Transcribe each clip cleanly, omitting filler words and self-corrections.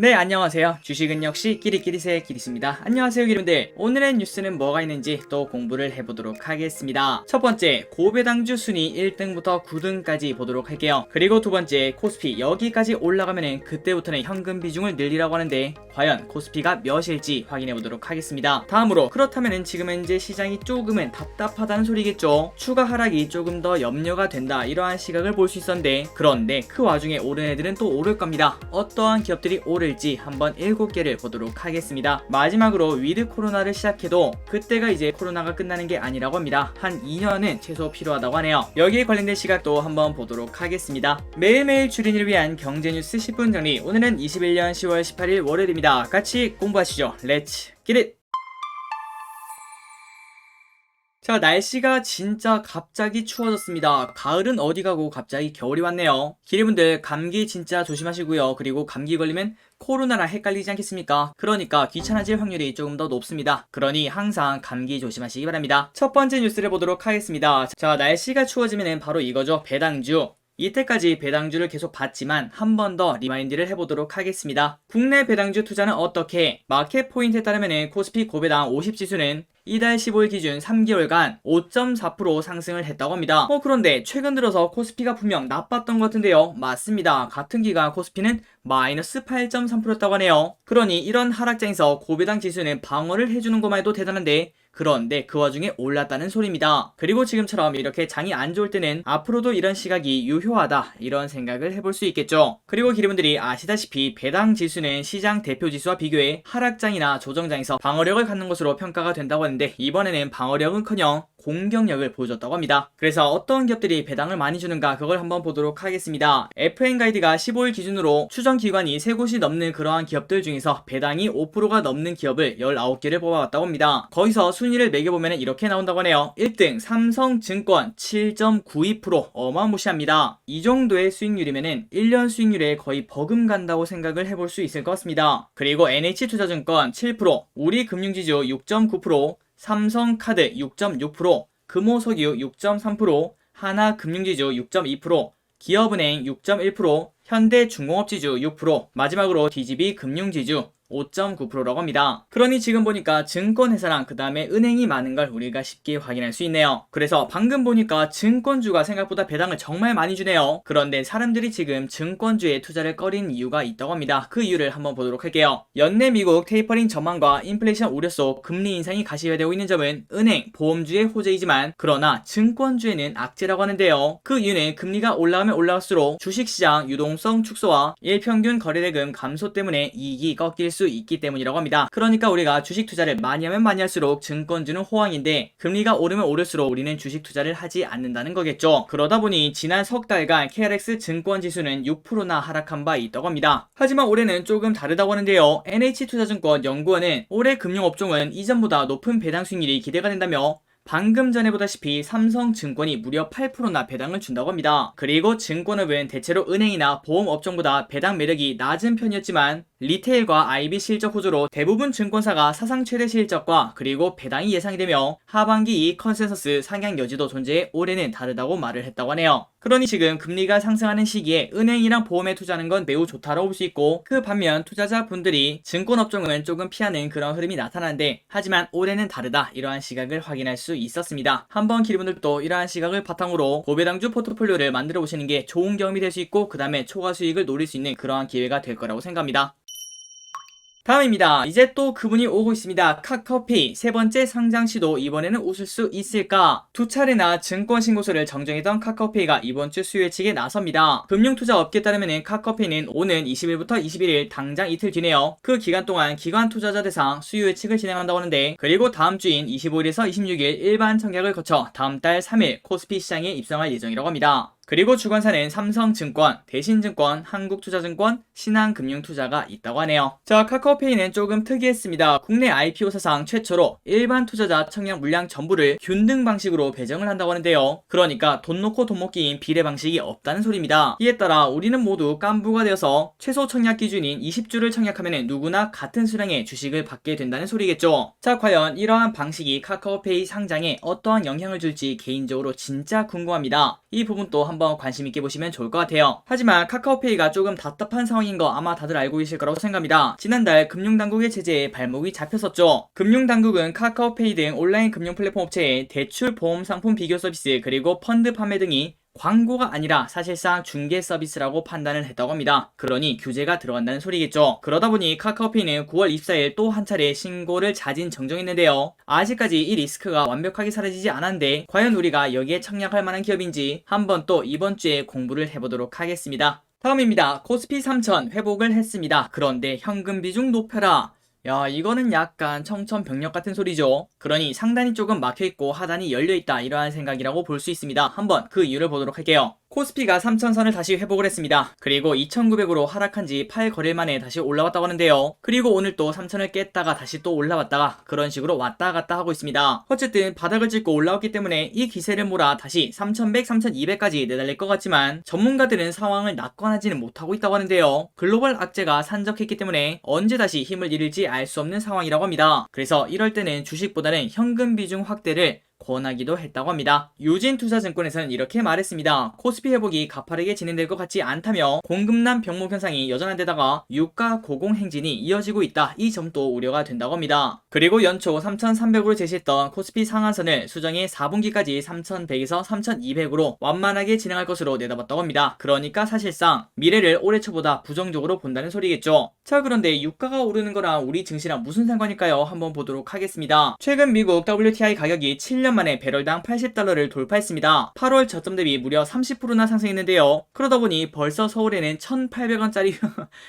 네, 안녕하세요. 주식은 역시 끼리끼리새 끼리입니다. 안녕하세요, 여러분들. 오늘의 뉴스는 뭐가 있는지 또 공부를 해보도록 하겠습니다. 첫 번째, 고배당주 순위 1등부터 9등까지 보도록 할게요. 그리고 두 번째, 코스피 여기까지 올라가면은 그때부터는 현금 비중을 늘리라고 하는데 과연 코스피가 몇일지 확인해보도록 하겠습니다. 다음으로 그렇다면은 지금 현재 시장이 조금은 답답하다는 소리겠죠. 추가 하락이 조금 더 염려가 된다, 이러한 시각을 볼 수 있었는데, 그런데 그 와중에 오른 애들은 또 오를 겁니다. 어떠한 기업들이 오를지 한번 7개를 보도록 하겠습니다. 마지막으로 위드 코로나를 시작해도 그때가 이제 코로나가 끝나는 게 아니라고 합니다. 한 2년은 최소 필요하다고 하네요. 여기에 관련된 시각도 한번 보도록 하겠습니다. 매일매일 주린이를 위한 경제뉴스 10분 정리, 오늘은 21년 10월 18일 월요일입니다. 같이 공부하시죠. 렛츠 기릿! 자, 날씨가 진짜 갑자기 추워졌습니다. 가을은 어디 가고 갑자기 겨울이 왔네요. 기리분들 감기 진짜 조심하시고요. 그리고 감기 걸리면 코로나랑 헷갈리지 않겠습니까? 그러니까 귀찮아질 확률이 조금 더 높습니다. 그러니 항상 감기 조심하시기 바랍니다. 첫 번째 뉴스를 보도록 하겠습니다. 자, 날씨가 추워지면 바로 이거죠. 배당주. 이때까지 배당주를 계속 봤지만 한 번 더 리마인드를 해보도록 하겠습니다. 국내 배당주 투자는 어떻게? 마켓 포인트에 따르면 코스피 고배당 50지수는 이달 15일 기준 3개월간 5.4% 상승을 했다고 합니다. 그런데 최근 들어서 코스피가 분명 나빴던 것 같은데요. 맞습니다. 같은 기간 코스피는 마이너스 8.3%였다고 하네요. 그러니 이런 하락장에서 고배당 지수는 방어를 해주는 것만 해도 대단한데, 그런데 그 와중에 올랐다는 소리입니다. 그리고 지금처럼 이렇게 장이 안 좋을 때는 앞으로도 이런 시각이 유효하다, 이런 생각을 해볼 수 있겠죠. 그리고 기리분들이 아시다시피 배당 지수는 시장 대표 지수와 비교해 하락장이나 조정장에서 방어력을 갖는 것으로 평가가 된다고 하는데, 이번에는 방어력은커녕 공격력을 보여줬다고 합니다. 그래서 어떤 기업들이 배당을 많이 주는가, 그걸 한번 보도록 하겠습니다. FN가이드가 15일 기준으로 추정 기관이 3곳이 넘는 그러한 기업들 중에서 배당이 5%가 넘는 기업을 19개를 뽑아왔다고 합니다. 거기서 순위를 매겨보면 이렇게 나온다고 하네요. 1등 삼성증권 7.92%, 어마무시합니다. 이 정도의 수익률이면 1년 수익률에 거의 버금간다고 생각을 해볼 수 있을 것 같습니다. 그리고 NH투자증권 7%, 우리금융지주 6.9%, 삼성카드 6.6%, 금호석유 6.3%, 하나금융지주 6.2%, 기업은행 6.1%, 현대중공업지주 6%, 마지막으로 DGB금융지주 5.9%라고 합니다. 그러니 지금 보니까 증권회사랑 그 다음에 은행이 많은 걸 우리가 쉽게 확인할 수 있네요. 그래서 방금 보니까 증권주가 생각보다 배당을 정말 많이 주네요. 그런데 사람들이 지금 증권주에 투자를 꺼린 이유가 있다고 합니다. 그 이유를 한번 보도록 할게요. 연내 미국 테이퍼링 전망과 인플레이션 우려 속 금리 인상이 가시화되고 있는 점은 은행, 보험주의 호재이지만, 그러나 증권주에는 악재라고 하는데요. 그 이유는 금리가 올라가면 올라갈수록 주식시장 유동성 축소와 일평균 거래대금 감소 때문에 이익이 꺾일 수 있기 때문이라고 합니다. 그러니까 우리가 주식 투자를 많이 하면 많이 할수록 증권주는 호황인데, 금리가 오르면 오를수록 우리는 주식 투자를 하지 않는다는 거겠죠. 그러다 보니 지난 석 달간 KRX 증권 지수는 6%나 하락한 바 있다고 합니다. 하지만 올해는 조금 다르다고 하는데요. NH투자증권 연구원은 올해 금융업종은 이전보다 높은 배당 수익률이 기대가 된다며, 방금 전에 보다시피 삼성증권이 무려 8%나 배당을 준다고 합니다. 그리고 증권업은 대체로 은행이나 보험업종보다 배당 매력이 낮은 편이었지만, 리테일과 IB 실적 호조로 대부분 증권사가 사상 최대 실적과 그리고 배당이 예상이 되며 하반기 이익 컨센서스 상향 여지도 존재해 올해는 다르다고 말을 했다고 하네요. 그러니 지금 금리가 상승하는 시기에 은행이랑 보험에 투자하는 건 매우 좋다라고 볼 수 있고, 그 반면 투자자분들이 증권업종은 조금 피하는 그런 흐름이 나타나는데, 하지만 올해는 다르다, 이러한 시각을 확인할 수 있었습니다. 한번 기리분들도 이러한 시각을 바탕으로 고배당주 포트폴리오를 만들어 보시는 게 좋은 경험이 될 수 있고, 그 다음에 초과 수익을 노릴 수 있는 그러한 기회가 될 거라고 생각합니다. 다음입니다. 이제 또 그분이 오고 있습니다. 카카오페이 세 번째 상장 시도, 이번에는 웃을 수 있을까? 두 차례나 증권 신고서를 정정했던 카카오페이가 이번 주 수요 예측에 나섭니다. 금융투자업계에 따르면 카카오페이는 오는 20일부터 21일 당장 이틀 뒤네요. 그 기간 동안 기관 투자자 대상 수요 예측을 진행한다고 하는데, 그리고 다음 주인 25일에서 26일 일반 청약을 거쳐 다음 달 3일 코스피 시장에 입성할 예정이라고 합니다. 그리고 주관사는 삼성증권, 대신증권, 한국투자증권, 신한금융투자가 있다고 하네요. 자, 카카오페이는 조금 특이했습니다. 국내 IPO 사상 최초로 일반 투자자 청약 물량 전부를 균등 방식으로 배정을 한다고 하는데요. 그러니까 돈 놓고 돈 먹기인 비례 방식이 없다는 소리입니다. 이에 따라 우리는 모두 깐부가 되어서 최소 청약 기준인 20주를 청약하면 누구나 같은 수량의 주식을 받게 된다는 소리겠죠. 자, 과연 이러한 방식이 카카오페이 상장에 어떠한 영향을 줄지 개인적으로 진짜 궁금합니다. 이 부분도 한번 한번 관심있게 보시면 좋을 것 같아요. 하지만 카카오페이가 조금 답답한 상황인 거 아마 다들 알고 계실 거라고 생각합니다. 지난달 금융당국의 제재에 발목이 잡혔었죠. 금융당국은 카카오페이 등 온라인 금융 플랫폼 업체의 대출 보험 상품 비교 서비스 그리고 펀드 판매 등이 광고가 아니라 사실상 중개 서비스라고 판단을 했다고 합니다. 그러니 규제가 들어간다는 소리겠죠. 그러다 보니 카카오페이는 9월 24일 또 한 차례 신고를 자진 정정했는데요. 아직까지 이 리스크가 완벽하게 사라지지 않았는데 과연 우리가 여기에 청약할 만한 기업인지 한번 또 이번 주에 공부를 해보도록 하겠습니다. 다음입니다. 코스피 3000 회복을 했습니다. 그런데 현금 비중 높여라. 야, 이거는 약간 청천벽력 같은 소리죠. 그러니 상단이 조금 막혀있고 하단이 열려있다 이러한 생각이라고 볼 수 있습니다. 한번 그 이유를 보도록 할게요. 코스피가 3000선을 다시 회복을 했습니다. 그리고 2900으로 하락한 지 8거래일 만에 다시 올라왔다고 하는데요. 그리고 오늘 또 3000을 깼다가 다시 또 올라왔다가 그런 식으로 왔다 갔다 하고 있습니다. 어쨌든 바닥을 찍고 올라왔기 때문에 이 기세를 몰아 다시 3100, 3200까지 내달릴 것 같지만 전문가들은 상황을 낙관하지는 못하고 있다고 하는데요. 글로벌 악재가 산적했기 때문에 언제 다시 힘을 잃을지 알 수 없는 상황이라고 합니다. 그래서 이럴 때는 주식보다는 현금 비중 확대를 권하기도 했다고 합니다. 유진투자증권에서는 이렇게 말했습니다. 코스피 회복이 가파르게 진행될 것 같지 않다며 공급난 병목 현상이 여전한 데다가 유가 고공행진이 이어지고 있다. 이 점도 우려가 된다고 합니다. 그리고 연초 3,300으로 제시했던 코스피 상한선을 수정해 4분기까지 3,100에서 3,200으로 완만하게 진행할 것으로 내다봤다고 합니다. 그러니까 사실상 미래를 올해 초보다 부정적으로 본다는 소리겠죠. 자, 그런데 유가가 오르는 거랑 우리 증시랑 무슨 상관일까요? 한번 보도록 하겠습니다. 최근 미국 WTI 가격이 7년 만에 배럴당 80달러를 돌파했습니다. 8월 저점 대비 무려 30%나 상승했는데요. 그러다 보니 벌써 서울에는 1,800원짜리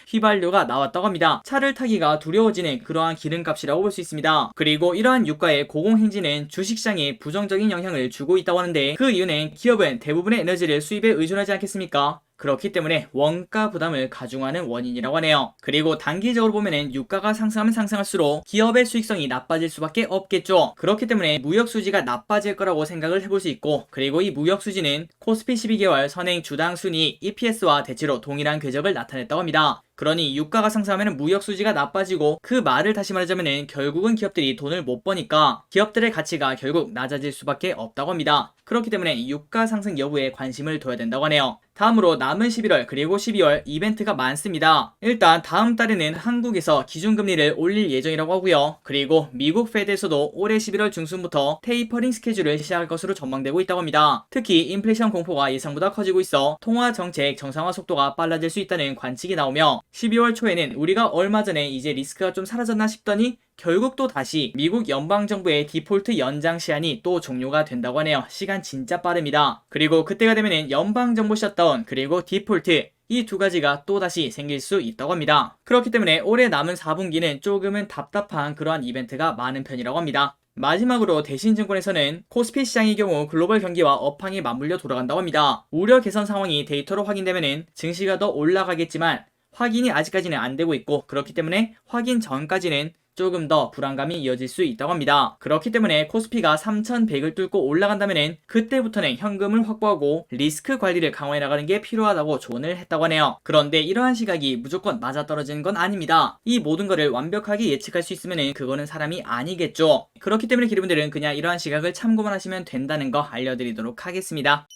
휘발유가 나왔다고 합니다. 차를 타기가 두려워지는 그러한 기름값이라고 볼 수 있습니다. 그리고 이러한 유가의 고공행진은 주식시장에 부정적인 영향을 주고 있다고 하는데 그 이유는 기업은 대부분의 에너지를 수입에 의존하지 않겠습니까? 그렇기 때문에 원가 부담을 가중하는 원인이라고 하네요. 그리고 단기적으로 보면은 유가가 상승하면 상승할수록 기업의 수익성이 나빠질 수밖에 없겠죠. 그렇기 때문에 무역 수지가 나빠질 거라고 생각을 해볼 수 있고, 그리고 이 무역 수지는 코스피 12개월 선행 주당 순이익 EPS와 대체로 동일한 궤적을 나타냈다고 합니다. 그러니 유가가 상승하면 무역 수지가 나빠지고, 그 말을 다시 말하자면 결국은 기업들이 돈을 못 버니까 기업들의 가치가 결국 낮아질 수밖에 없다고 합니다. 그렇기 때문에 유가 상승 여부에 관심을 둬야 된다고 하네요. 다음으로 남은 11월 그리고 12월 이벤트가 많습니다. 일단 다음 달에는 한국에서 기준금리를 올릴 예정이라고 하고요. 그리고 미국 페드에서도 올해 11월 중순부터 테이퍼링 스케줄을 시작할 것으로 전망되고 있다고 합니다. 특히 인플레이션 공포가 예상보다 커지고 있어 통화 정책 정상화 속도가 빨라질 수 있다는 관측이 나오며, 12월 초에는 우리가 얼마 전에 이제 리스크가 좀 사라졌나 싶더니 결국 또 다시 미국 연방정부의 디폴트 연장 시한이 또 종료가 된다고 하네요. 시간 진짜 빠릅니다. 그리고 그때가 되면은 연방정부 셧다운 그리고 디폴트, 이 두 가지가 또 다시 생길 수 있다고 합니다. 그렇기 때문에 올해 남은 4분기는 조금은 답답한 그러한 이벤트가 많은 편이라고 합니다. 마지막으로 대신증권에서는 코스피 시장의 경우 글로벌 경기와 업황이 맞물려 돌아간다고 합니다. 우려 개선 상황이 데이터로 확인되면은 증시가 더 올라가겠지만 확인이 아직까지는 안 되고 있고, 그렇기 때문에 확인 전까지는 조금 더 불안감이 이어질 수 있다고 합니다. 그렇기 때문에 코스피가 3,100을 뚫고 올라간다면 그때부터는 현금을 확보하고 리스크 관리를 강화해 나가는 게 필요하다고 조언을 했다고 하네요. 그런데 이러한 시각이 무조건 맞아떨어지는 건 아닙니다. 이 모든 거를 완벽하게 예측할 수 있으면 그거는 사람이 아니겠죠. 그렇기 때문에 기분들은 그냥 이러한 시각을 참고만 하시면 된다는 거 알려드리도록 하겠습니다.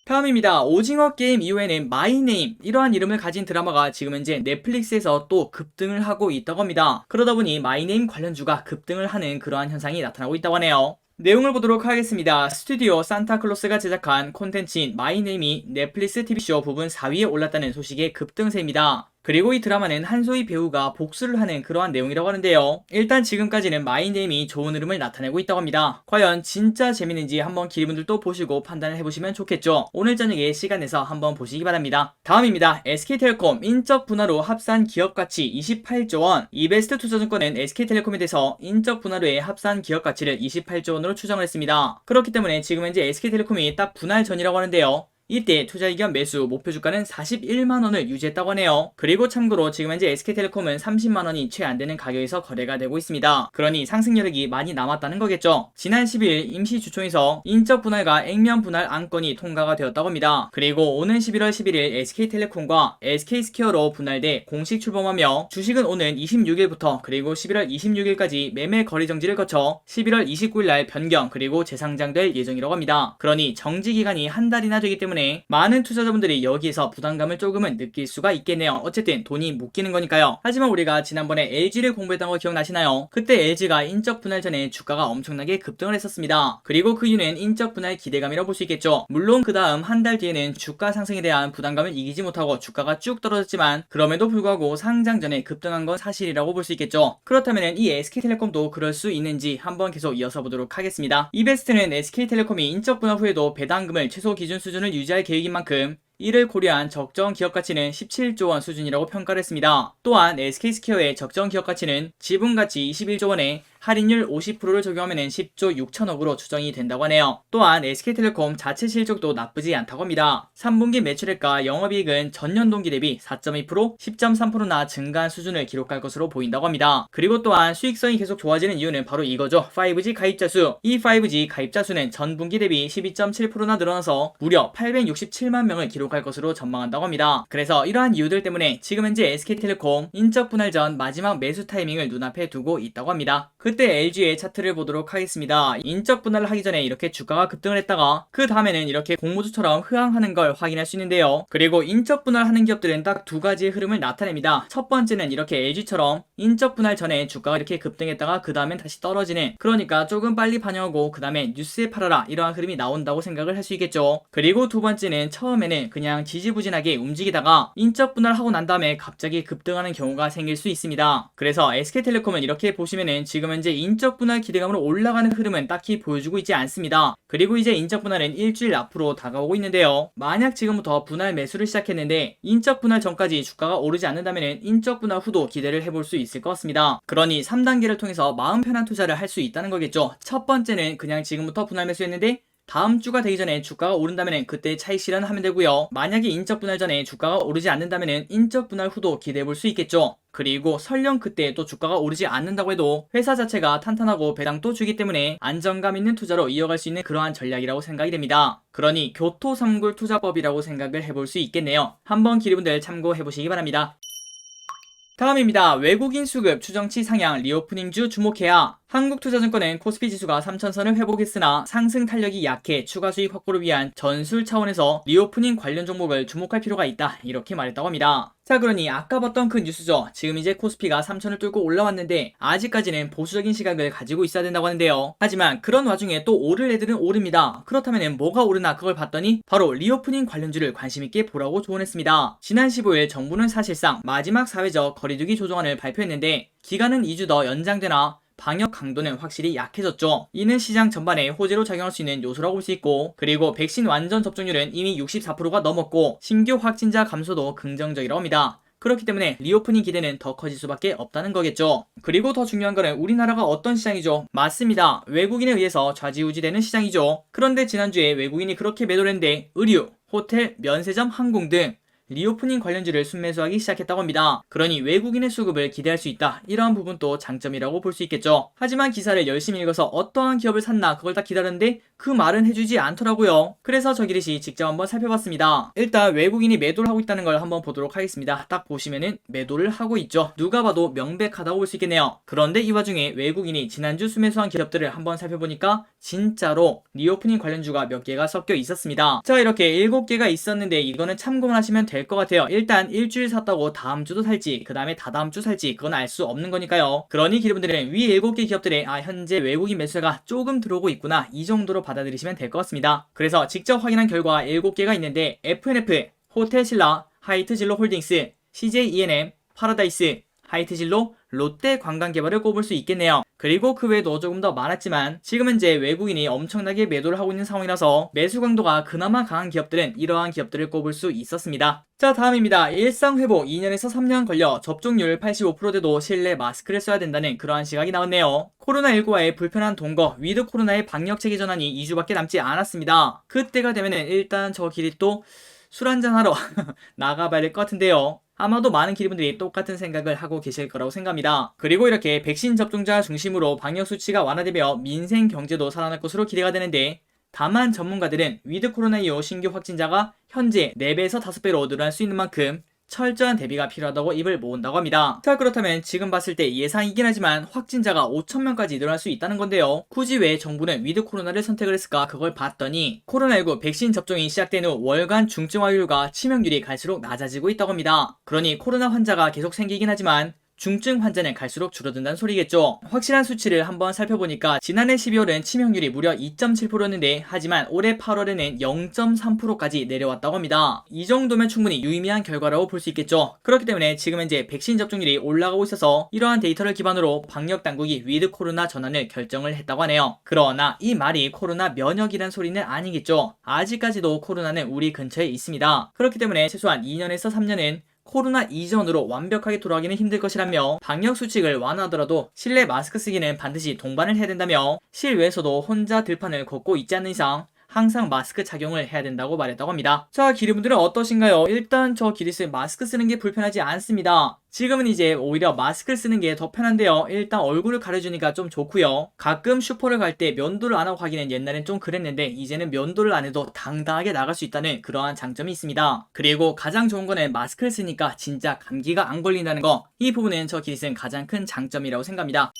다음입니다. 오징어 게임 이후에는 마이네임, 이러한 이름을 가진 드라마가 지금 현재 넷플릭스에서 또 급등을 하고 있다고 합니다. 그러다 보니 마이네임 관련주가 급등을 하는 그러한 현상이 나타나고 있다고 하네요. 내용을 보도록 하겠습니다. 스튜디오 산타클로스가 제작한 콘텐츠인 마이네임이 넷플릭스 TV쇼 부분 4위에 올랐다는 소식의 급등세입니다. 그리고 이 드라마는 한소희 배우가 복수를 하는 그러한 내용이라고 하는데요. 일단 지금까지는 마이네임이 좋은 흐름을 나타내고 있다고 합니다. 과연 진짜 재밌는지 한번 기분들도 보시고 판단을 해보시면 좋겠죠. 오늘 저녁에 시간 내서 한번 보시기 바랍니다. 다음입니다. SK텔레콤 인적 분할로 합산 기업가치 28조 원. 이베스트 투자증권은 SK텔레콤에 대해서 인적 분할로의 합산 기업가치를 28조 원으로 추정을 했습니다. 그렇기 때문에 지금 현재 SK텔레콤이 딱 분할 전이라고 하는데요. 이때 투자 의견 매수 목표 주가는 41만원을 유지했다고 하네요. 그리고 참고로 지금 현재 SK텔레콤은 30만원이 채 안되는 가격에서 거래가 되고 있습니다. 그러니 상승 여력이 많이 남았다는 거겠죠. 지난 10일 임시주총에서 인적 분할과 액면 분할 안건이 통과가 되었다고 합니다. 그리고 오는 11월 11일 SK텔레콤과 SK스퀘어로 분할돼 공식 출범하며, 주식은 오는 26일부터 그리고 11월 26일까지 매매 거래 정지를 거쳐 11월 29일날 변경 그리고 재상장될 예정이라고 합니다. 그러니 정지 기간이 한 달이나 되기 때문에 때문에 많은 투자자분들이 여기에서 부담감을 조금은 느낄 수가 있겠네요. 어쨌든 돈이 묶이는 거니까요. 하지만 우리가 지난번에 LG를 공부했던 거 기억나시나요? 그때 LG가 인적 분할 전에 주가가 엄청나게 급등을 했었습니다. 그리고 그 이유는 인적 분할 기대감이라고 볼 수 있겠죠. 물론 그 다음 한 달 뒤에는 주가 상승에 대한 부담감을 이기지 못하고 주가가 쭉 떨어졌지만 그럼에도 불구하고 상장 전에 급등한 건 사실이라고 볼 수 있겠죠. 그렇다면 이 SK텔레콤도 그럴 수 있는지 한번 계속 이어서 보도록 하겠습니다. 이베스트는 SK텔레콤이 인적 분할 후에도 배당금을 최소 기준 수준을 유지할 계획인 만큼 이를 고려한 적정 기업 가치는 17조 원 수준이라고 평가를 했습니다. 또한 SK스퀘어의 적정 기업 가치는 지분 가치 21조 원에 할인율 50%를 적용하면 10조 6천억으로 추정이 된다고 하네요. 또한 SK텔레콤 자체 실적도 나쁘지 않다고 합니다. 3분기 매출액과 영업이익은 전년 동기 대비 4.2%, 10.3%나 증가한 수준을 기록할 것으로 보인다고 합니다. 그리고 또한 수익성이 계속 좋아지는 이유는 바로 이거죠. 5G 가입자 수. 이 5G 가입자 수는 전분기 대비 12.7%나 늘어나서 무려 867만 명을 기록할 것으로 전망한다고 합니다. 그래서 이러한 이유들 때문에 지금 현재 SK텔레콤 인적 분할 전 마지막 매수 타이밍을 눈앞에 두고 있다고 합니다. 그때 LG의 차트를 보도록 하겠습니다. 인적 분할을 하기 전에 이렇게 주가가 급등을 했다가 그 다음에는 이렇게 공모주처럼 흐항하는 걸 확인할 수 있는데요. 그리고 인적 분할하는 기업들은 딱 두 가지의 흐름을 나타냅니다. 첫 번째는 이렇게 LG처럼 인적 분할 전에 주가가 이렇게 급등했다가 그 다음엔 다시 떨어지는, 그러니까 조금 빨리 반영하고 그 다음에 뉴스에 팔아라 이러한 흐름이 나온다고 생각을 할 수 있겠죠. 그리고 두 번째는 처음에는 그냥 지지부진하게 움직이다가 인적 분할하고 난 다음에 갑자기 급등하는 경우가 생길 수 있습니다. 그래서 SK텔레콤은 이렇게 보시면은 지금 현재 인적 분할 기대감으로 올라가는 흐름은 딱히 보여주고 있지 않습니다. 그리고 이제 인적 분할은 일주일 앞으로 다가오고 있는데요. 만약 지금부터 분할 매수를 시작했는데 인적 분할 전까지 주가가 오르지 않는다면 인적 분할 후도 기대를 해볼 수 있을 것 같습니다. 그러니 3단계를 통해서 마음 편한 투자를 할 수 있다는 거겠죠. 첫 번째는 그냥 지금부터 분할 매수했는데 다음 주가 되기 전에 주가가 오른다면 그때 차익 실현하면 되고요. 만약에 인적 분할 전에 주가가 오르지 않는다면 인적 분할 후도 기대해 볼 수 있겠죠. 그리고 설령 그때 또 주가가 오르지 않는다고 해도 회사 자체가 탄탄하고 배당도 주기 때문에 안정감 있는 투자로 이어갈 수 있는 그러한 전략이라고 생각이 됩니다. 그러니 교토삼굴 투자법이라고 생각을 해볼 수 있겠네요. 한번 기리분들 참고해 보시기 바랍니다. 다음입니다. 외국인 수급 추정치 상향 리오프닝주 주목해야. 한국투자증권은 코스피 지수가 3천선을 회복했으나 상승 탄력이 약해 추가 수익 확보를 위한 전술 차원에서 리오프닝 관련 종목을 주목할 필요가 있다, 이렇게 말했다고 합니다. 자, 그러니 아까 봤던 그 뉴스죠. 지금 이제 코스피가 3천을 뚫고 올라왔는데 아직까지는 보수적인 시각을 가지고 있어야 된다고 하는데요. 하지만 그런 와중에 또 오를 애들은 오릅니다. 그렇다면 뭐가 오르나 그걸 봤더니 바로 리오프닝 관련주를 관심있게 보라고 조언했습니다. 지난 15일 정부는 사실상 마지막 사회적 거리두기 조정안을 발표했는데 기간은 2주 더 연장되나 방역 강도는 확실히 약해졌죠. 이는 시장 전반에 호재로 작용할 수 있는 요소라고 볼 수 있고, 그리고 백신 완전 접종률은 이미 64%가 넘었고 신규 확진자 감소도 긍정적이라고 합니다. 그렇기 때문에 리오프닝 기대는 더 커질 수밖에 없다는 거겠죠. 그리고 더 중요한 거는 우리나라가 어떤 시장이죠? 맞습니다. 외국인에 의해서 좌지우지되는 시장이죠. 그런데 지난주에 외국인이 그렇게 매도를 했는데 의류, 호텔, 면세점, 항공 등 리오프닝 관련주를 순매수하기 시작했다고 합니다. 그러니 외국인의 수급을 기대할 수 있다, 이러한 부분도 장점이라고 볼 수 있겠죠. 하지만 기사를 열심히 읽어서 어떠한 기업을 샀나 그걸 다 기다렸는데 그 말은 해주지 않더라고요. 그래서 저기릿이 직접 한번 살펴봤습니다. 일단 외국인이 매도를 하고 있다는 걸 한번 보도록 하겠습니다. 딱 보시면은 매도를 하고 있죠. 누가 봐도 명백하다고 볼 수 있겠네요. 그런데 이 와중에 외국인이 지난주 순매수한 기업들을 한번 살펴보니까 진짜로 리오프닝 관련주가 몇 개가 섞여 있었습니다. 자, 이렇게 7개가 있었는데 이거는 참고만 하시면 될 것 같아요. 일단 일주일 샀다고 다음 주도 살지 그 다음에 다다음 주 살지 그건 알 수 없는 거니까요. 그러니 기분들은 위 7개 기업들의 현재 외국인 매수가 조금 들어오고 있구나, 이 정도로 받아들이시면 될 것 같습니다. 그래서 직접 확인한 결과 7개가 있는데 FNF, 호텔신라, 하이트진로 홀딩스, CJENM, 파라다이스, 하이트진로, 롯데관광개발을 꼽을 수 있겠네요. 그리고 그 외에도 조금 더 많았지만 지금 현재 외국인이 엄청나게 매도를 하고 있는 상황이라서 매수 강도가 그나마 강한 기업들은 이러한 기업들을 꼽을 수 있었습니다. 자, 다음입니다. 일상회복 2년에서 3년 걸려 접종률 85%대도 실내 마스크를 써야 된다는 그러한 시각이 나왔네요. 코로나19와의 불편한 동거, 위드 코로나의 방역체계 전환이 2주밖에 남지 않았습니다. 그때가 되면은 일단 저 길이 또 술 한잔하러 나가봐야 될 것 같은데요. 아마도 많은 기리분들이 똑같은 생각을 하고 계실 거라고 생각합니다. 그리고 이렇게 백신 접종자 중심으로 방역수치가 완화되며 민생 경제도 살아날 것으로 기대가 되는데, 다만 전문가들은 위드 코로나 이후 신규 확진자가 현재 4배에서 5배로 늘어날 수 있는 만큼 철저한 대비가 필요하다고 입을 모은다고 합니다. 자, 그렇다면 지금 봤을 때 예상이긴 하지만 확진자가 5,000명까지 늘어날 수 있다는 건데요. 굳이 왜 정부는 위드 코로나를 선택을 했을까? 그걸 봤더니 코로나19 백신 접종이 시작된 후 월간 중증 화율과 치명률이 갈수록 낮아지고 있다고 합니다. 그러니 코로나 환자가 계속 생기긴 하지만 중증 환자는 갈수록 줄어든다는 소리겠죠. 확실한 수치를 한번 살펴보니까 지난해 12월은 치명률이 무려 2.7%였는데 하지만 올해 8월에는 0.3%까지 내려왔다고 합니다. 이 정도면 충분히 유의미한 결과라고 볼 수 있겠죠. 그렇기 때문에 지금 현재 백신 접종률이 올라가고 있어서 이러한 데이터를 기반으로 방역당국이 위드 코로나 전환을 결정을 했다고 하네요. 그러나 이 말이 코로나 면역이란 소리는 아니겠죠. 아직까지도 코로나는 우리 근처에 있습니다. 그렇기 때문에 최소한 2년에서 3년은 코로나 이전으로 완벽하게 돌아가기는 힘들 것이라며 방역 수칙을 완화하더라도 실내 마스크 쓰기는 반드시 동반을 해야 된다며 실외에서도 혼자 들판을 걷고 있지 않는 이상 항상 마스크 착용을 해야 된다고 말했다고 합니다. 자, 기리분들은 어떠신가요? 일단 저 기리스 마스크 쓰는 게 불편하지 않습니다. 지금은 이제 오히려 마스크를 쓰는 게 더 편한데요. 일단 얼굴을 가려주니까 좀 좋고요. 가끔 슈퍼를 갈 때 면도를 안 하고 가기는 옛날엔 좀 그랬는데 이제는 면도를 안 해도 당당하게 나갈 수 있다는 그러한 장점이 있습니다. 그리고 가장 좋은 거는 마스크를 쓰니까 진짜 감기가 안 걸린다는 거. 이 부분은 저 기리스는 가장 큰 장점이라고 생각합니다.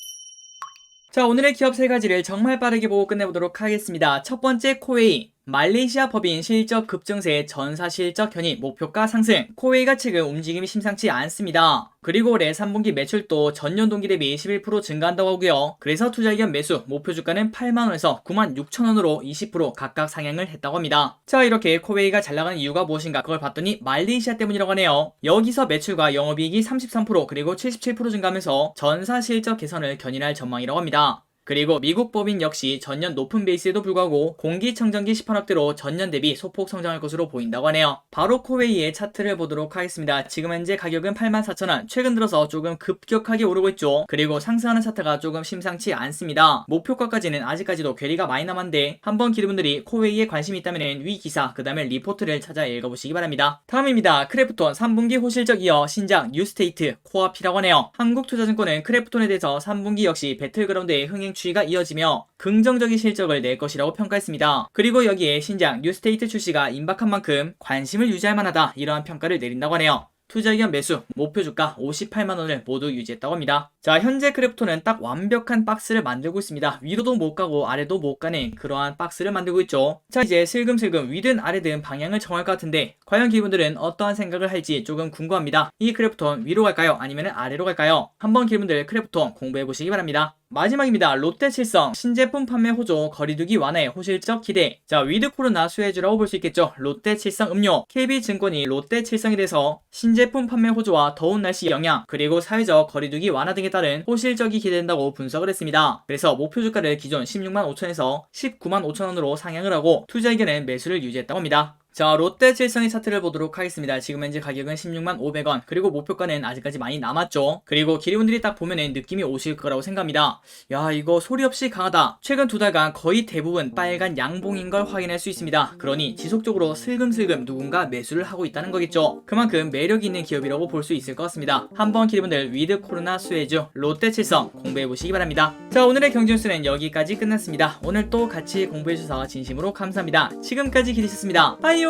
자, 오늘의 기업 3가지를 정말 빠르게 보고 끝내보도록 하겠습니다. 첫 번째, 코웨이. 말레이시아 법인 실적 급증세 전사 실적 현입 목표가 상승. 코웨이가 최근 움직임이 심상치 않습니다. 그리고 올해 3분기 매출도 전년 동기 대비 11% 증가한다고 하고요. 그래서 투자 의견 매수 목표 주가는 8만원에서 96,000원으로 20% 각각 상향을 했다고 합니다. 자, 이렇게 코웨이가 잘 나가는 이유가 무엇인가 그걸 봤더니 말레이시아 때문이라고 하네요. 여기서 매출과 영업이익이 33% 그리고 77% 증가하면서 전사 실적 개선을 견인할 전망이라고 합니다. 그리고 미국 법인 역시 전년 높은 베이스에도 불구하고 공기청정기 시판업대로 전년 대비 소폭 성장할 것으로 보인다고 하네요. 바로 코웨이의 차트를 보도록 하겠습니다. 지금 현재 가격은 84,000원, 최근 들어서 조금 급격하게 오르고 있죠. 그리고 상승하는 차트가 조금 심상치 않습니다. 목표가까지는 아직까지도 괴리가 많이 남았는데 한번 기르분들이 코웨이에 관심이 있다면 위 기사 그 다음에 리포트를 찾아 읽어보시기 바랍니다. 다음입니다. 크래프톤 3분기 호실적 이어 신작 뉴스테이트 코앞이라고 하네요. 한국투자증권은 크래프톤에 대해서 3분기 역시 배틀그라운드의 흥행 추이가 이어지며 긍정적인 실적을 낼 것이라고 평가했습니다. 그리고 여기에 신작 뉴스테이트 출시가 임박한 만큼 관심을 유지할 만하다 이러한 평가를 내린다고 하네요. 투자 의견 매수, 목표 주가 58만원을 모두 유지했다고 합니다. 자, 현재 크래프톤은 딱 완벽한 박스를 만들고 있습니다. 위로도 못 가고 아래도 못 가는 그러한 박스를 만들고 있죠. 자, 이제 슬금슬금 위든 아래든 방향을 정할 것 같은데 과연 기분들은 어떠한 생각을 할지 조금 궁금합니다. 이 크래프톤 위로 갈까요? 아니면 아래로 갈까요? 한번 기분들 크래프톤 공부해보시기 바랍니다. 마지막입니다. 롯데칠성 신제품 판매 호조 거리두기 완화에 호실적 기대. 자, 위드 코로나 수혜주라고 볼 수 있겠죠. 롯데칠성 음료 KB증권이 롯데칠성에 대해서 신제품 판매 호조와 더운 날씨 영향 그리고 사회적 거리두기 완화 등에 따른 호실적이 기대된다고 분석을 했습니다. 그래서 목표 주가를 기존 16만 5천에서 19만 5천원으로 상향을 하고 투자 의견은 매수를 유지했다고 합니다. 자, 롯데칠성의 차트를 보도록 하겠습니다. 지금 현재 가격은 16만 500원 그리고 목표가는 아직까지 많이 남았죠. 그리고 기리분들이 딱 보면은 느낌이 오실 거라고 생각합니다. 야, 이거 소리 없이 강하다. 최근 2달간 거의 대부분 빨간 양봉인 걸 확인할 수 있습니다. 그러니 지속적으로 슬금슬금 누군가 매수를 하고 있다는 거겠죠. 그만큼 매력이 있는 기업이라고 볼 수 있을 것 같습니다. 한번 기리분들 위드 코로나 수혜주 롯데칠성 공부해보시기 바랍니다. 자, 오늘의 경제뉴스는 여기까지 끝났습니다. 오늘 또 같이 공부해주셔서 진심으로 감사합니다. 지금까지 기리셨습니다. 빠이요.